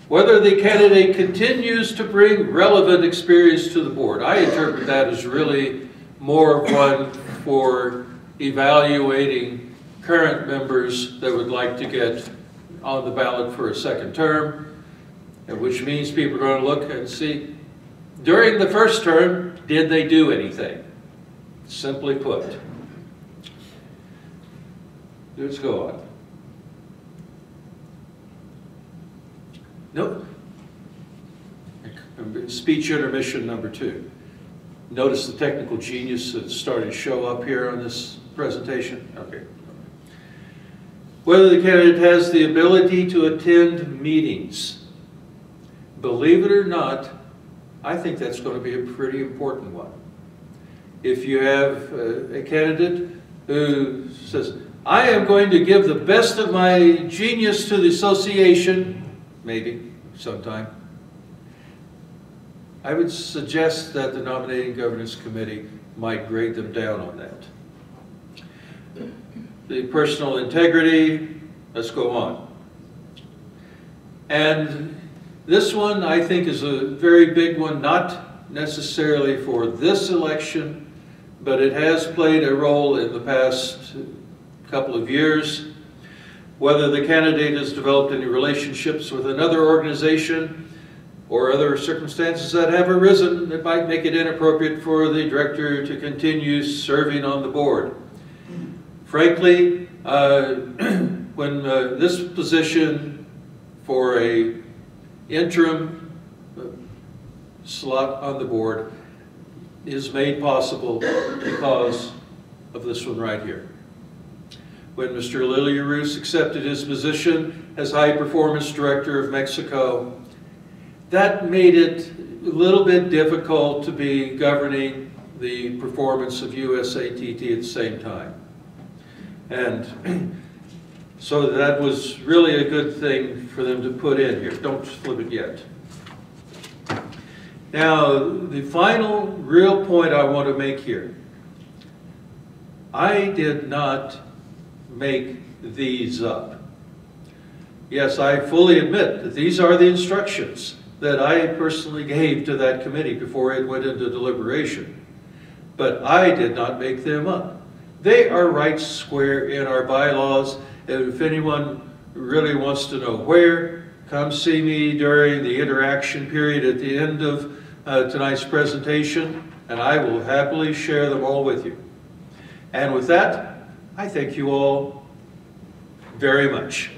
Whether the candidate continues to bring relevant experience to the board. I interpret that as really more of one for evaluating current members that would like to get on the ballot for a second term, which means people are going to look and see, during the first term, did they do anything? Simply put. Let's go on. Nope. Speech intermission number 2. Notice the technical genius that's starting to show up here on this presentation. Okay. Whether the candidate has the ability to attend meetings. Believe it or not, I think that's going to be a pretty important one. If you have a candidate who says, I am going to give the best of my genius to the association, maybe sometime, I would suggest that the Nominating Governance Committee might grade them down on that. The personal integrity, let's go on. And this one I think is a very big one, not necessarily for this election, but it has played a role in the past couple of years. Whether the candidate has developed any relationships with another organization or other circumstances that have arisen that might make it inappropriate for the director to continue serving on the board. Frankly, when this position for a interim slot on the board is made possible because of this one right here. When Mr. Liliarus accepted his position as High Performance Director of Mexico, that made it a little bit difficult to be governing the performance of USATT at the same time. And so that was really a good thing for them to put in here. Don't flip it yet. Now, the final real point I want to make here. I did not make these up. Yes, I fully admit that these are the instructions that I personally gave to that committee before it went into deliberation. But I did not make them up. They are right square in our bylaws, and if anyone really wants to know where, come see me during the interaction period at the end of tonight's presentation, and I will happily share them all with you. And with that, I thank you all very much.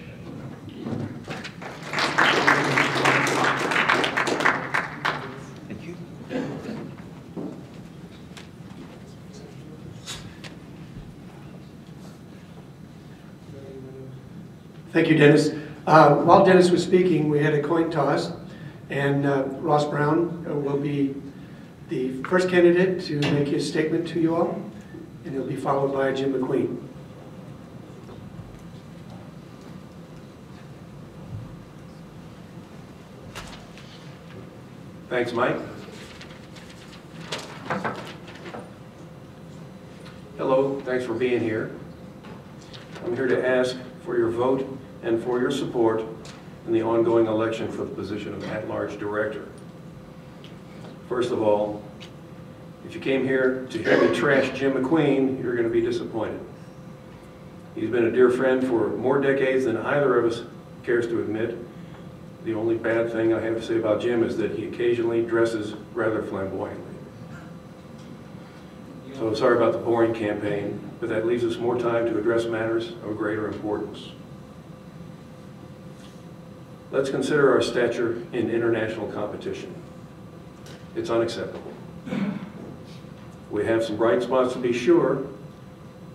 Thank you. Thank you, Dennis. While Dennis was speaking, we had a coin toss, and Ross Brown will be the first candidate to make his statement to you all, and he'll be followed by Jim McQueen. Thanks, Mike. Hello, thanks for being here. I'm here to ask for your vote and for your support in the ongoing election for the position of at-large director. First of all, if you came here to hear me trash Jim McQueen, you're going to be disappointed. He's been a dear friend for more decades than either of us cares to admit. The only bad thing I have to say about Jim is that he occasionally dresses rather flamboyantly. So I'm sorry about the boring campaign, but that leaves us more time to address matters of greater importance. Let's consider our stature in international competition. It's unacceptable. We have some bright spots to be sure.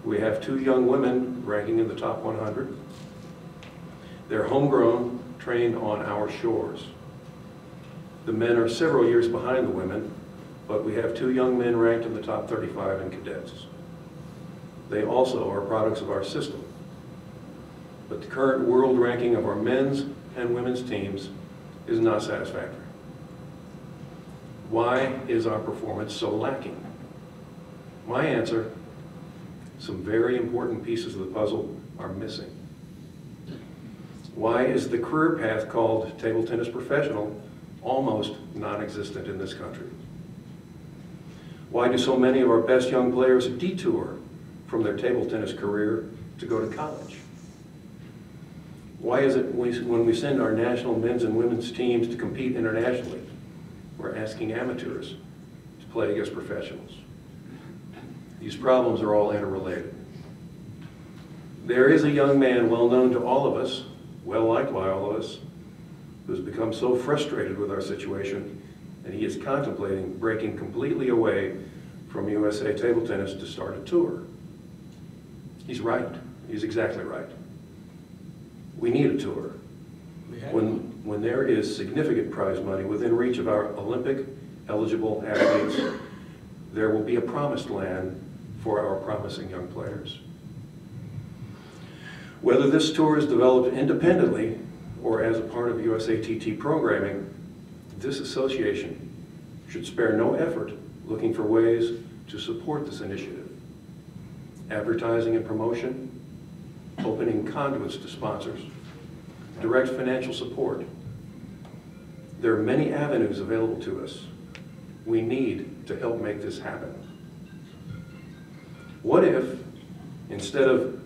We have 2 young women ranking in the top 100. They're homegrown, trained on our shores. The men are several years behind the women, but we have 2 young men ranked in the top 35 in cadets. They also are products of our system. But the current world ranking of our men's and women's teams is not satisfactory. Why is our performance so lacking? My answer, some very important pieces of the puzzle are missing. Why is the career path called table tennis professional almost non-existent in this country? Why do so many of our best young players detour from their table tennis career to go to college? Why is it when we send our national men's and women's teams to compete internationally, we're asking amateurs to play against professionals? These problems are all interrelated. There is a young man well known to all of us, well liked by all of us, who's become so frustrated with our situation that he is contemplating breaking completely away from USA Table Tennis to start a tour. He's right. He's exactly right. We need a tour. When there is significant prize money within reach of our Olympic eligible athletes, there will be a promised land for our promising young players. Whether this tour is developed independently or as a part of USATT programming, this association should spare no effort looking for ways to support this initiative. Advertising and promotion, opening conduits to sponsors, direct financial support. There are many avenues available to us. We need to help make this happen. What if, instead of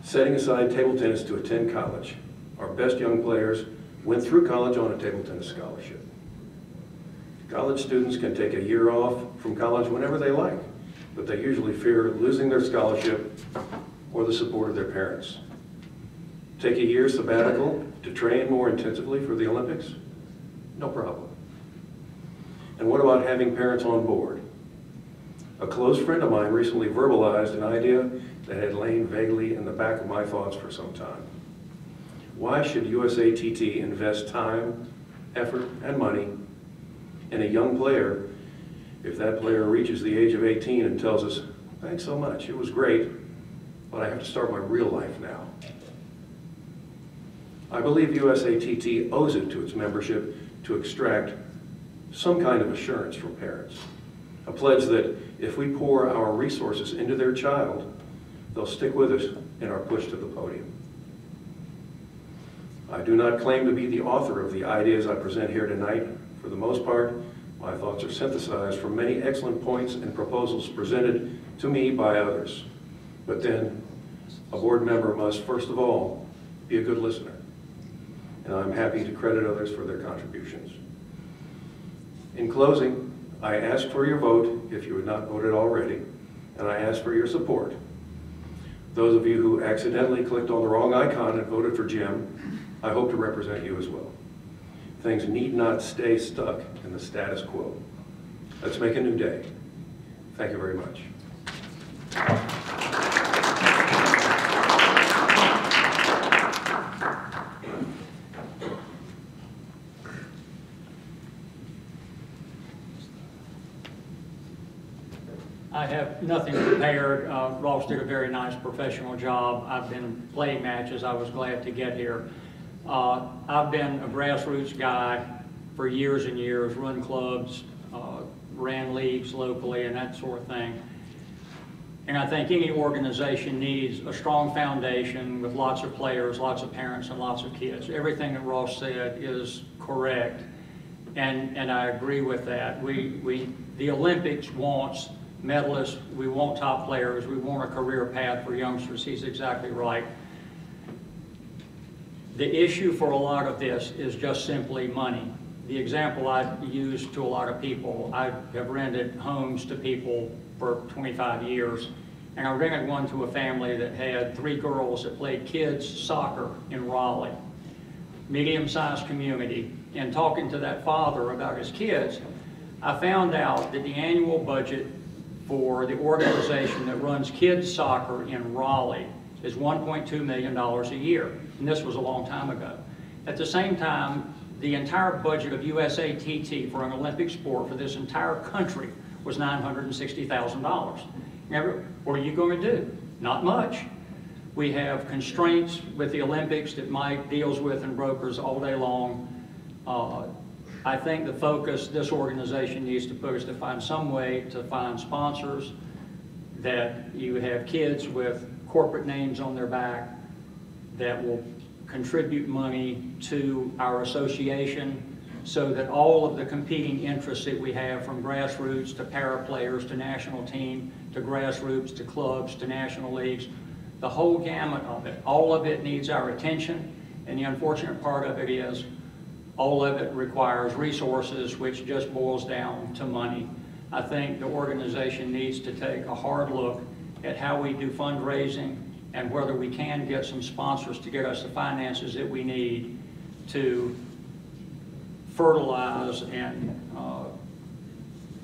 setting aside table tennis to attend college, our best young players went through college on a table tennis scholarship? College students can take a year off from college whenever they like, but they usually fear losing their scholarship or the support of their parents. Take a year sabbatical to train more intensively for the Olympics? No problem. And what about having parents on board? A close friend of mine recently verbalized an idea that had lain vaguely in the back of my thoughts for some time. Why should USATT invest time, effort, and money in a young player if that player reaches the age of 18 and tells us, "Thanks so much, it was great, but I have to start my real life now"? I believe USATT owes it to its membership to extract some kind of assurance from parents. A pledge that if we pour our resources into their child, they'll stick with us in our push to the podium. I do not claim to be the author of the ideas I present here tonight. For the most part, my thoughts are synthesized from many excellent points and proposals presented to me by others. But then, a board member must, first of all, be a good listener. And I'm happy to credit others for their contributions. In closing, I ask for your vote if you have not voted already, and I ask for your support. Those of you who accidentally clicked on the wrong icon and voted for Jim, I hope to represent you as well. Things need not stay stuck in the status quo. Let's make a new day. Thank you very much. I have nothing prepared. Ross did a very nice professional job. I've been playing matches. I was glad to get here. I've been a grassroots guy for years and years, run clubs, ran leagues locally and that sort of thing. And I think any organization needs a strong foundation with lots of players, lots of parents, and lots of kids. Everything that Ross said is correct, and I agree with that. The Olympics wants medalists, we want top players, we want a career path for youngsters. He's exactly right. The issue for a lot of this is just simply money. The example I use to a lot of people, I have rented homes to people for 25 years, and I rented one to a family that had 3 girls that played kids soccer in Raleigh, medium-sized community. And talking to that father about his kids, I found out that the annual budget for the organization that runs kids soccer in Raleigh is $1.2 million a year, and this was a long time ago. At the same time, the entire budget of USATT for an Olympic sport for this entire country was $960,000. Now, what are you going to do? Not much. We have constraints with the Olympics that Mike deals with and brokers all day long. I think the focus this organization needs to put is to find some way to find sponsors, that you have kids with corporate names on their back that will contribute money to our association, so that all of the competing interests that we have, from grassroots to para players to national team to grassroots to clubs to national leagues, the whole gamut of it, all of it needs our attention. And the unfortunate part of it is all of it requires resources, which just boils down to money. I think the organization needs to take a hard look at how we do fundraising and whether we can get some sponsors to get us the finances that we need to fertilize and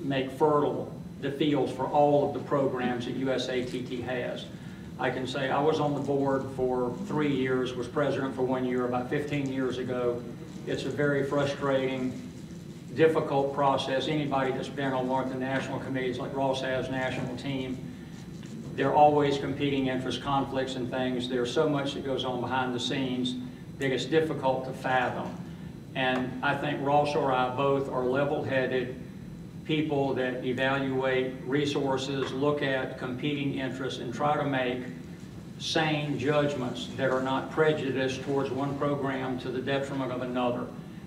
make fertile the fields for all of the programs that USATT has. I can say I was on the board for 3 years, was president for 1 year about 15 years ago. It's a very frustrating, difficult process. Anybody that's been on one of the national committees like Ross has, national team, there are always competing interest conflicts and things. There's so much that goes on behind the scenes that it's difficult to fathom. And I think Ross or I both are level-headed people that evaluate resources, look at competing interests, and try to make sane judgments that are not prejudiced towards one program to the detriment of another.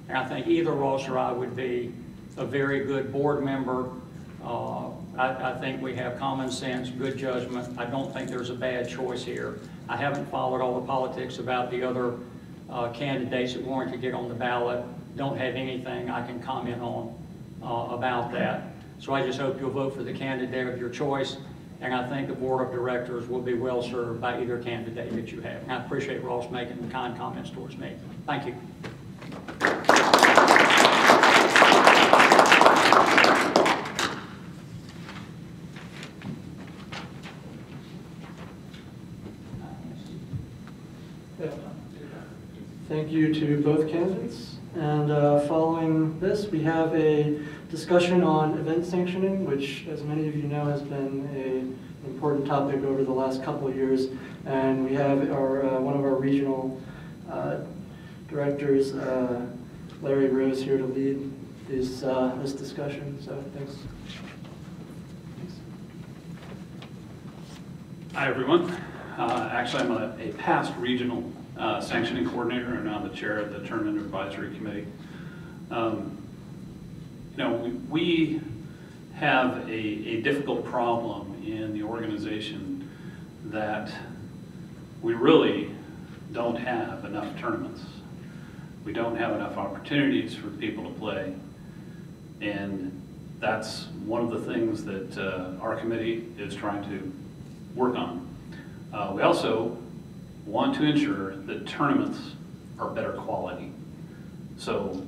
And I think either Ross or I would be a very good board member. I think we have common sense, good judgment. I don't think there's a bad choice here. I haven't followed all the politics about the other candidates that wanted to get on the ballot. Don't have anything I can comment on about that. So I just hope you'll vote for the candidate of your choice, and I think the board of directors will be well served by either candidate that you have. And I appreciate Ross making the kind comments towards me. Thank you. Thank you to both candidates. And following this, we have a discussion on event sanctioning, which, as many of you know, has been an important topic over the last couple of years. And we have our one of our regional directors, Larry Rose, here to lead this discussion. So thanks. Hi, everyone. Actually, I'm a past regional sanctioning coordinator, and I'm the chair of the Tournament Advisory Committee. We have a difficult problem in the organization that we really don't have enough tournaments. We don't have enough opportunities for people to play, and that's one of the things that our committee is trying to work on. We also want to ensure that tournaments are better quality. So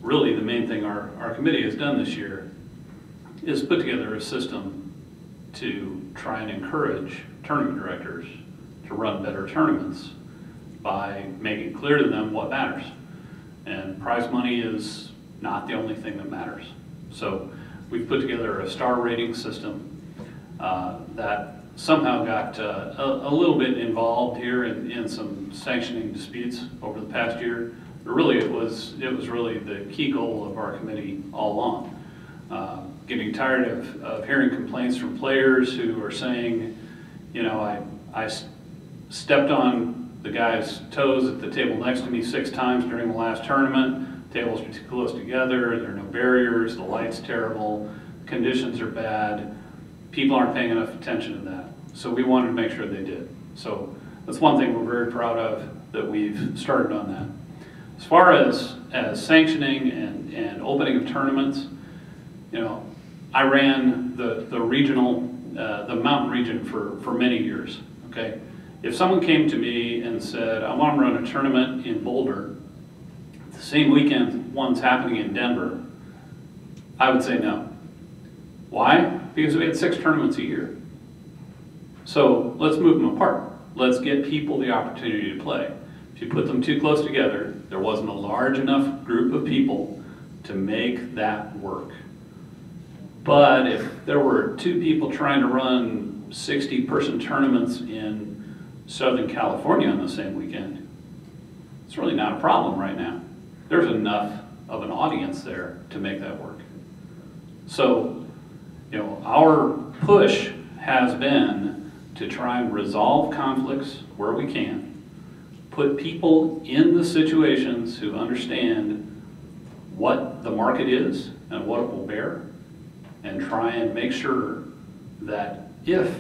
really the main thing our committee has done this year is put together a system to try and encourage tournament directors to run better tournaments by making clear to them what matters. And prize money is not the only thing that matters. So we've put together a star rating system that somehow got a little bit involved here in some sanctioning disputes over the past year. But really, it was really the key goal of our committee all along. Getting tired of hearing complaints from players who are saying, you know, I stepped on the guy's toes at the table next to me 6 times during the last tournament. Tables are too close together. There are no barriers. The light's terrible. Conditions are bad. People aren't paying enough attention to that. So we wanted to make sure they did. So that's one thing we're very proud of, that we've started on that. As far as sanctioning and opening of tournaments, you know, I ran the regional, the mountain region for many years, okay? If someone came to me and said, I want to run a tournament in Boulder, the same weekend one's happening in Denver, I would say no. Why? Because we had 6 tournaments a year. So let's move them apart. Let's get people the opportunity to play. If you put them too close together, there wasn't a large enough group of people to make that work. But if there were 2 people trying to run 60-person tournaments in Southern California on the same weekend, it's really not a problem right now. There's enough of an audience there to make that work. So, you know, our push has been to try and resolve conflicts where we can, put people in the situations who understand what the market is and what it will bear, and try and make sure that if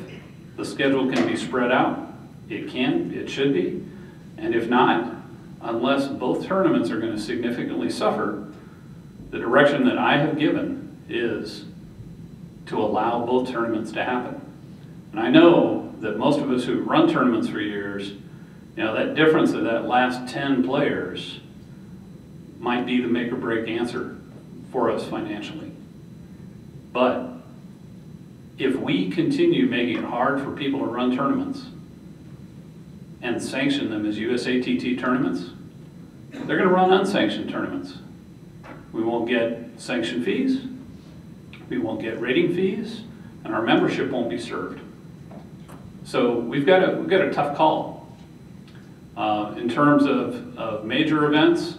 the schedule can be spread out, it should be, and if not, unless both tournaments are going to significantly suffer, the direction that I have given is to allow both tournaments to happen. And I know that most of us who run tournaments for years, you know, that difference of that last 10 players might be the make or break answer for us financially. But if we continue making it hard for people to run tournaments and sanction them as USATT tournaments, they're going to run unsanctioned tournaments. We won't get sanction fees, we won't get rating fees, and our membership won't be served. So we've got a tough call. In terms of major events,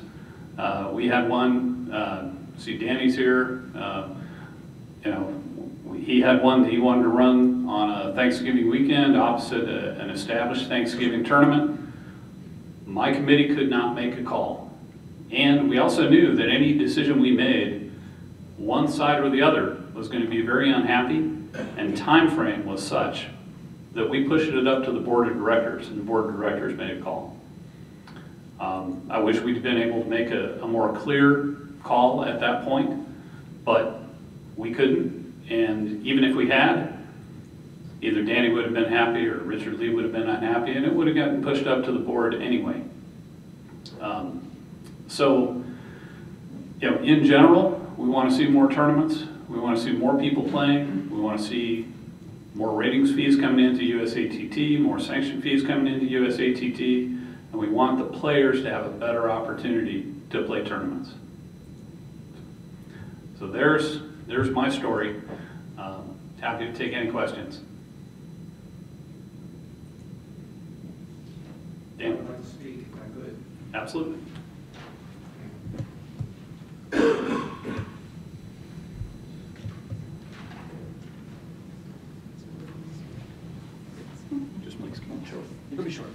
we had one, see Danny's here, you know, he had one that he wanted to run on a Thanksgiving weekend opposite an established Thanksgiving tournament. My committee could not make a call. And we also knew that any decision we made, one side or the other was going to be very unhappy, and time frame was such that we pushed it up to the board of directors, and the board of directors made a call. I wish we'd been able to make a more clear call at that point, but we couldn't. And even if we had, either Danny would have been happy or Richard Lee would have been unhappy, and it would have gotten pushed up to the board anyway. So, you know, in general, we want to see more tournaments. We want to see more people playing. We want to see more ratings fees coming into USATT, more sanction fees coming into USATT, and we want the players to have a better opportunity to play tournaments. So there's my story. Happy to take any questions. Dan? I'd like to speak if I could. Absolutely. Just Mike's coming short. It'll be short.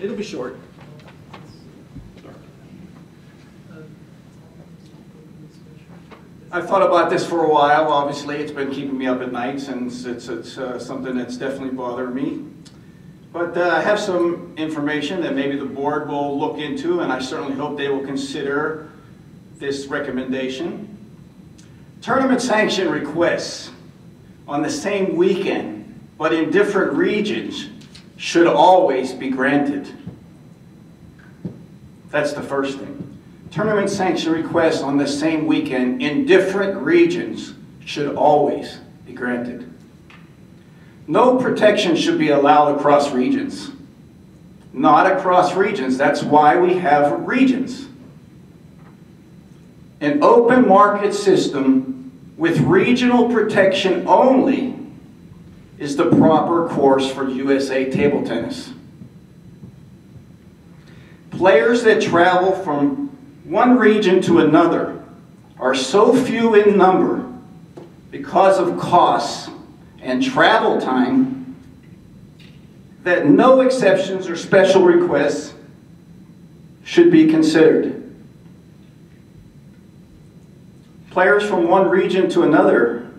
It'll be short. I've thought about this for a while. Obviously, it's been keeping me up at night since it's something that's definitely bothered me. But I have some information that maybe the board will look into, and I certainly hope they will consider this recommendation. Tournament sanction requests on the same weekend, but in different regions, should always be granted. That's the first thing. Tournament sanction requests on the same weekend in different regions should always be granted. No protection should be allowed across regions. Not across regions. That's why we have regions. An open market system with regional protection only is the proper course for USA table tennis. Players that travel from one region to another are so few in number because of costs and travel time that no exceptions or special requests should be considered. Players from one region to another,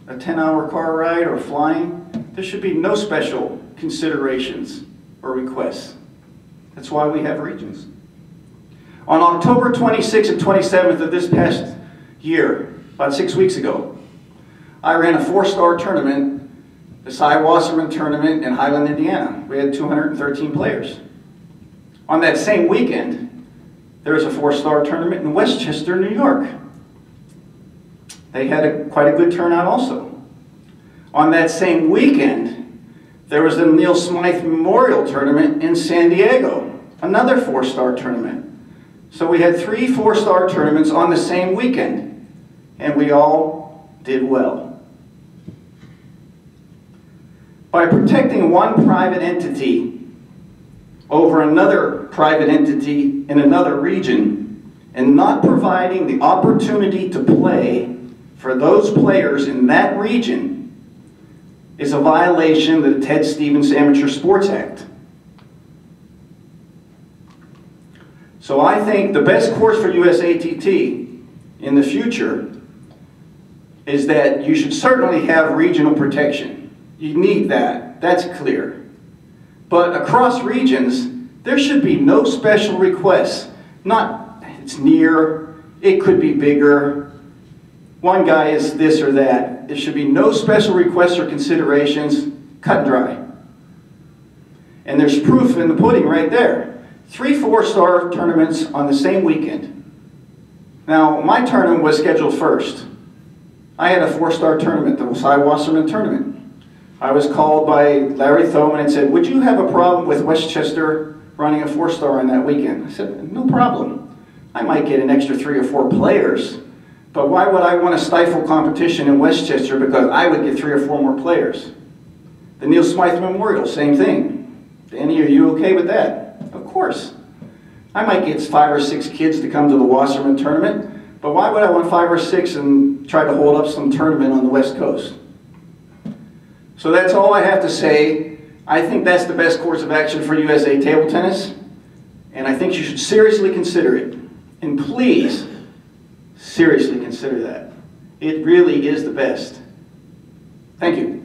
a 10-hour car ride or flying, there should be no special considerations or requests. That's why we have regions. On October 26th and 27th of this past year, about 6 weeks ago, I ran a 4-star tournament, the Cy Wasserman tournament in Highland, Indiana. We had 213 players. On that same weekend, there was a 4-star tournament in Westchester, New York. They had quite a good turnout also. On that same weekend, there was the Neil Smythe Memorial Tournament in San Diego, another 4-star tournament. So we had 3 4-star tournaments on the same weekend, and we all did well. By protecting one private entity over another private entity in another region, and not providing the opportunity to play for those players in that region, is a violation of the Ted Stevens Amateur Sports Act. So I think the best course for USATT in the future is that you should certainly have regional protection. You need that, that's clear. But across regions, there should be no special requests. Not, it's near, it could be bigger, one guy is this or that. There should be no special requests or considerations, cut and dry. And there's proof in the pudding right there. 3 4-star tournaments on the same weekend. Now, my tournament was scheduled first. I had a 4-star tournament, the Cy Wasserman tournament. I was called by Larry Thoman and said, would you have a problem with Westchester running a 4-star on that weekend? I said, no problem. I might get an extra 3 or 4 players, but why would I want to stifle competition in Westchester because I would get 3 or 4 more players? The Neil Smythe Memorial, same thing. Danny, are you okay with that? Of course. I might get 5 or 6 kids to come to the Wasserman tournament, but why would I want 5 or 6 and try to hold up some tournament on the West Coast? So that's all I have to say. I think that's the best course of action for USA table tennis, and I think you should seriously consider it. And please, seriously consider that. It really is the best. Thank you.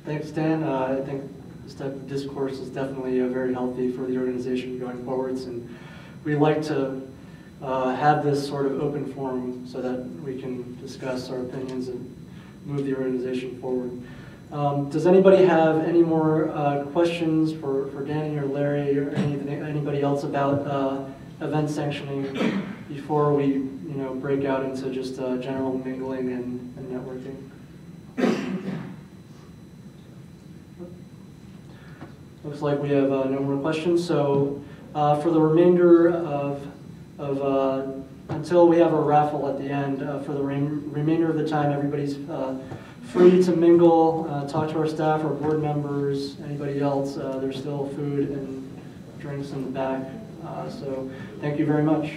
Thanks, Dan. I think this type of discourse is definitely very healthy for the organization going forwards, and we like to have this sort of open forum so that we can discuss our opinions and move the organization forward. Does anybody have any more questions for Danny or Larry or anybody else about event sanctioning before we break out into just general mingling and networking? Looks like we have no more questions. So for the remainder of until we have a raffle at the end, for the remainder of the time, everybody's free to mingle, talk to our staff, our board members, anybody else. There's still food and drinks in the back. So thank you very much.